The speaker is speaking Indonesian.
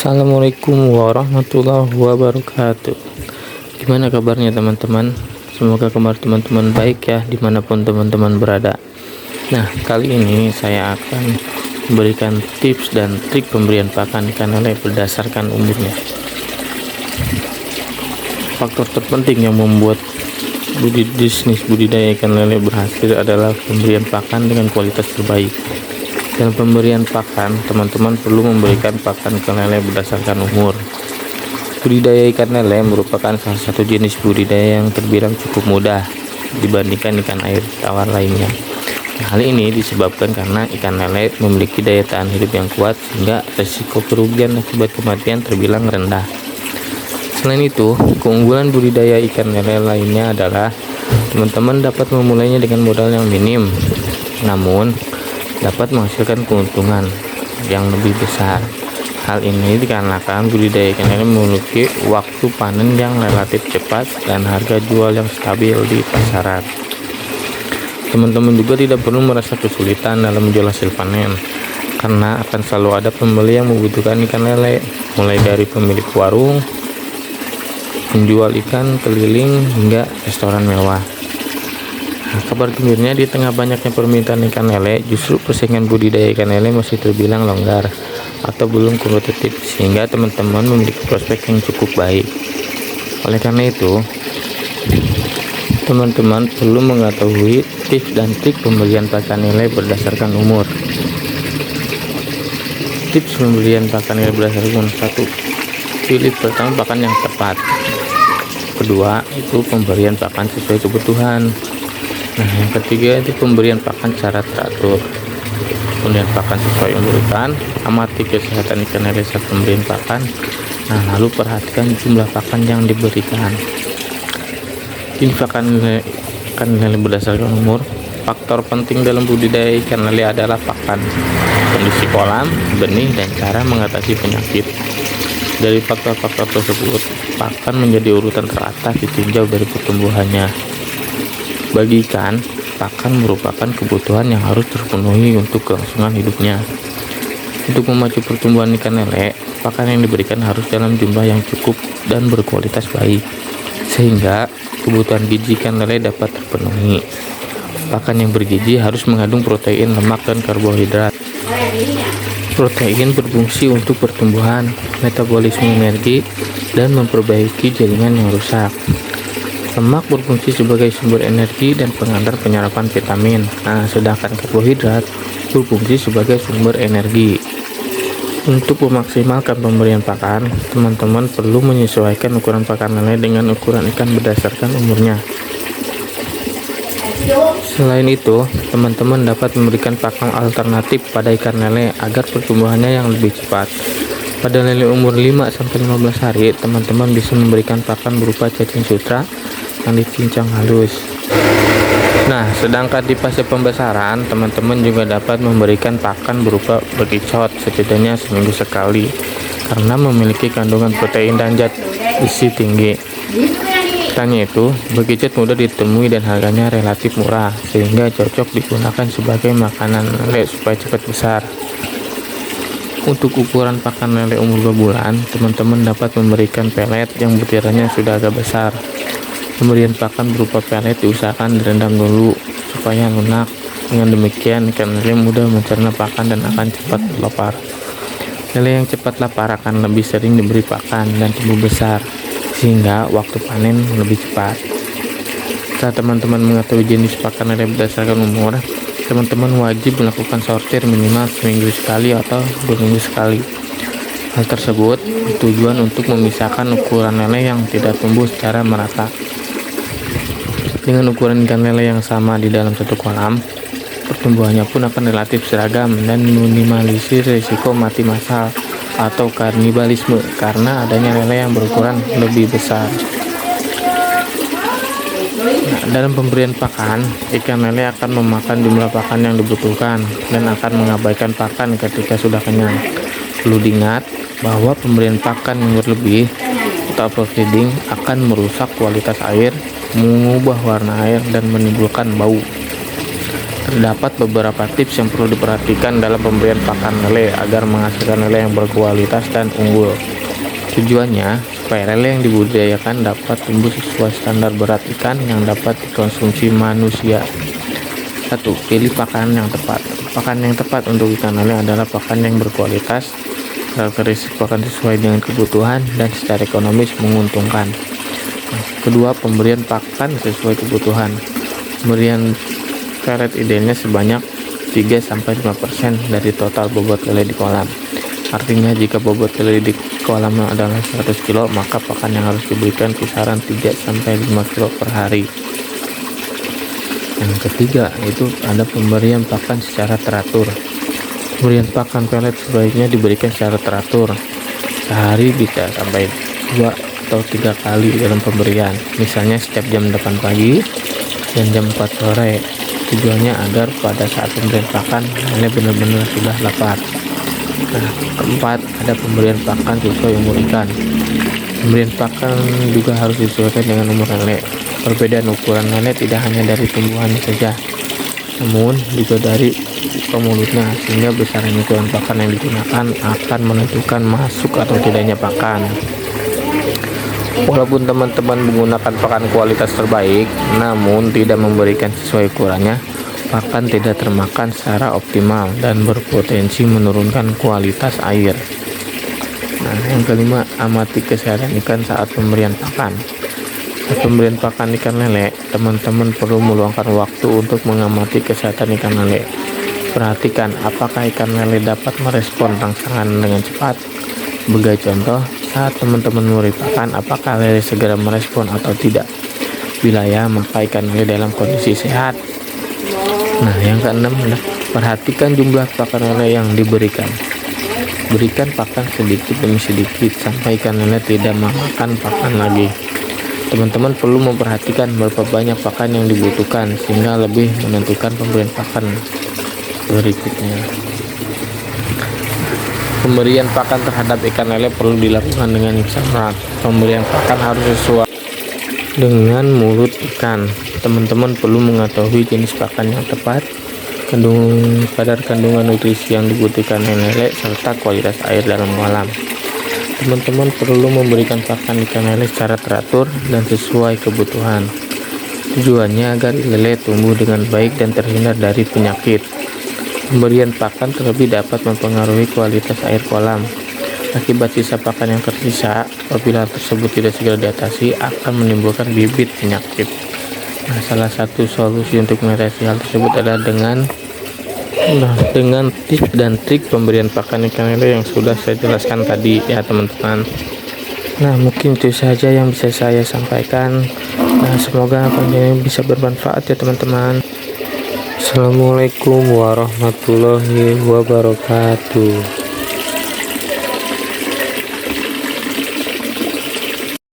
Assalamualaikum warahmatullahi wabarakatuh. Gimana kabarnya teman-teman? Semoga kabar teman-teman baik ya dimanapun teman-teman berada. Nah, kali ini saya akan memberikan tips dan trik pemberian pakan ikan lele berdasarkan umurnya. Faktor terpenting yang membuat bisnis budidaya ikan lele berhasil adalah pemberian pakan dengan kualitas terbaik. Dalam pemberian pakan, teman-teman perlu memberikan pakan ikan lele berdasarkan umur. Budidaya ikan lele merupakan salah satu jenis budidaya yang terbilang cukup mudah dibandingkan ikan air tawar lainnya. Hal ini disebabkan karena ikan lele memiliki daya tahan hidup yang kuat sehingga resiko kerugian akibat kematian terbilang rendah. Selain itu, keunggulan budidaya ikan lele lainnya adalah teman-teman dapat memulainya dengan modal yang minim, namun dapat menghasilkan keuntungan yang lebih besar. Hal ini dikarenakan budidaya ikan lele memiliki waktu panen yang relatif cepat dan harga jual yang stabil di pasaran. Teman-teman juga tidak perlu merasa kesulitan dalam menjual hasil panen, karena akan selalu ada pembeli yang membutuhkan ikan lele, mulai dari pemilik warung, penjual ikan keliling, hingga restoran mewah. Nah, kabar gembiranya di tengah banyaknya permintaan ikan lele, justru persaingan budidaya ikan lele masih terbilang longgar atau belum kompetitif, sehingga teman-teman memiliki prospek yang cukup baik. Oleh karena itu, teman-teman perlu mengetahui tips dan trik pemberian pakan lele berdasarkan umur. Tips pemberian pakan lele berdasarkan umur: 1. Pilih pertama pakan yang tepat. Kedua, itu pemberian pakan sesuai kebutuhan. Nah, yang ketiga itu pemberian pakan secara teratur. Pemberian pakan sesuai umur ikan, amati kesehatan ikan lele saat pemberian pakan. Nah, lalu perhatikan jumlah pakan yang diberikan. Ini ikan lele berdasarkan umur. Faktor penting dalam budidaya ikan lele adalah pakan, kondisi kolam, benih, dan cara mengatasi penyakit. Dari faktor-faktor tersebut, pakan menjadi urutan teratas ditinjau dari pertumbuhannya. Bagi ikan, pakan merupakan kebutuhan yang harus terpenuhi untuk kelangsungan hidupnya. Untuk memacu pertumbuhan ikan lele, pakan yang diberikan harus dalam jumlah yang cukup dan berkualitas baik, sehingga kebutuhan gizi ikan lele dapat terpenuhi. Pakan yang bergizi harus mengandung protein, lemak, dan karbohidrat. Protein berfungsi untuk pertumbuhan, metabolisme energi, dan memperbaiki jaringan yang rusak. Lemak berfungsi sebagai sumber energi dan pengantar penyerapan vitamin. Nah, sedangkan karbohidrat berfungsi sebagai sumber energi. Untuk memaksimalkan pemberian pakan, teman-teman perlu menyesuaikan ukuran pakan lele dengan ukuran ikan berdasarkan umurnya. Selain itu, teman-teman dapat memberikan pakan alternatif pada ikan lele agar pertumbuhannya yang lebih cepat. Pada lele umur 5-15 hari, teman-teman bisa memberikan pakan berupa cacing sutra yang dicincang halus. Nah, sedangkan di fase pembesaran, teman-teman juga dapat memberikan pakan berupa bekicot setidaknya seminggu sekali, karena memiliki kandungan protein dan zat besi tinggi. Tanya itu, bekicot mudah ditemui dan harganya relatif murah, sehingga cocok digunakan sebagai makanan lele supaya cepat besar. Untuk ukuran pakan lele umur 2 bulan, teman-teman dapat memberikan pelet yang butirannya sudah agak besar. Pemberian pakan berupa pelet diusahakan direndam dulu supaya lunak. Dengan demikian, ikan lele mudah mencerna pakan dan akan cepat lapar. Lele yang cepat lapar akan lebih sering diberi pakan dan tumbuh besar, sehingga waktu panen lebih cepat. Saat teman-teman mengetahui jenis pakan lele berdasarkan umur, teman-teman wajib melakukan sortir minimal seminggu sekali atau 2 minggu sekali. Hal tersebut bertujuan untuk memisahkan ukuran lele yang tidak tumbuh secara merata. Dengan ukuran ikan lele yang sama di dalam satu kolam, pertumbuhannya pun akan relatif seragam dan minimalisir risiko mati massal atau kanibalisme karena adanya lele yang berukuran lebih besar. Nah, dalam pemberian pakan, ikan lele akan memakan jumlah pakan yang dibutuhkan dan akan mengabaikan pakan ketika sudah kenyang. Perlu diingat bahwa pemberian pakan yang berlebih atau overfeeding akan merusak kualitas air, mengubah warna air, dan menimbulkan bau. Terdapat beberapa tips yang perlu diperhatikan dalam pemberian pakan lele agar menghasilkan lele yang berkualitas dan unggul. Tujuannya supaya lele yang dibudidayakan dapat tumbuh sesuai standar berat ikan yang dapat dikonsumsi manusia. 1. Pilih pakan yang tepat. Pakan yang tepat untuk ikan lele adalah pakan yang berkualitas, karakteristik pakan sesuai dengan kebutuhan, dan secara ekonomis menguntungkan. Kedua, pemberian pakan sesuai kebutuhan. Pemberian pelet idealnya sebanyak 3-5% dari total bobot lele di kolam. Artinya jika bobot lele di kolam adalah 100 kg, maka pakan yang harus diberikan kisaran 3-5 kg per hari. Yang ketiga, itu ada pemberian pakan secara teratur. Pemberian pakan pelet sebaiknya diberikan secara teratur. Sehari bisa sampai 2 atau 3 kali dalam pemberian. Misalnya setiap jam 8 pagi dan jam 4 sore. Tujuannya agar pada saat pemberian pakan lele benar-benar sudah lapar. Nah, keempat, ada pemberian pakan sesuai umur ikan. Pemberian pakan juga harus disesuaikan dengan umur lele. Perbedaan ukuran lele tidak hanya dari tumbuhannya saja, namun juga dari mulutnya, sehingga besaran ukuran pakan yang digunakan akan menentukan masuk atau tidaknya pakan. Walaupun teman-teman menggunakan pakan kualitas terbaik, namun tidak memberikan sesuai ukurannya, pakan tidak termakan secara optimal dan berpotensi menurunkan kualitas air. Nah, yang kelima, amati kesehatan ikan saat pemberian pakan. Saat pemberian pakan ikan lele, teman-teman perlu meluangkan waktu untuk mengamati kesehatan ikan lele. Perhatikan apakah ikan lele dapat merespon rangsangan dengan cepat. Sebagai contoh, saat teman-teman memberi pakan, apakah lele segera merespon atau tidak? Bila ya, maka ikan lele dalam kondisi sehat. Nah, yang keenam adalah perhatikan jumlah pakan lele yang diberikan. Berikan pakan sedikit demi sedikit sampai ikan lele tidak makan pakan lagi. Teman-teman perlu memperhatikan berapa banyak pakan yang dibutuhkan sehingga lebih menentukan pemberian pakan berikutnya. Pemberian pakan terhadap ikan lele perlu dilakukan dengan cermat. Pemberian pakan harus sesuai dengan mulut ikan. Teman-teman perlu mengetahui jenis pakan yang tepat, kadar kandungan nutrisi yang dibutuhkan lele, serta kualitas air dalam kolam. Teman-teman perlu memberikan pakan ikan lele secara teratur dan sesuai kebutuhan. Tujuannya agar lele tumbuh dengan baik dan terhindar dari penyakit. Pemberian pakan terlebih dapat mempengaruhi kualitas air kolam. Akibat sisa pakan yang tersisa, apabila tersebut tidak segera diatasi, akan menimbulkan bibit penyakit. Nah, salah satu solusi untuk mengatasi hal tersebut adalah dengan tips dan trik pemberian pakan ikan lele yang sudah saya jelaskan tadi ya teman-teman. Nah, mungkin itu saja yang bisa saya sampaikan. Nah, semoga ini bisa bermanfaat ya teman-teman. Assalamualaikum warahmatullahi wabarakatuh.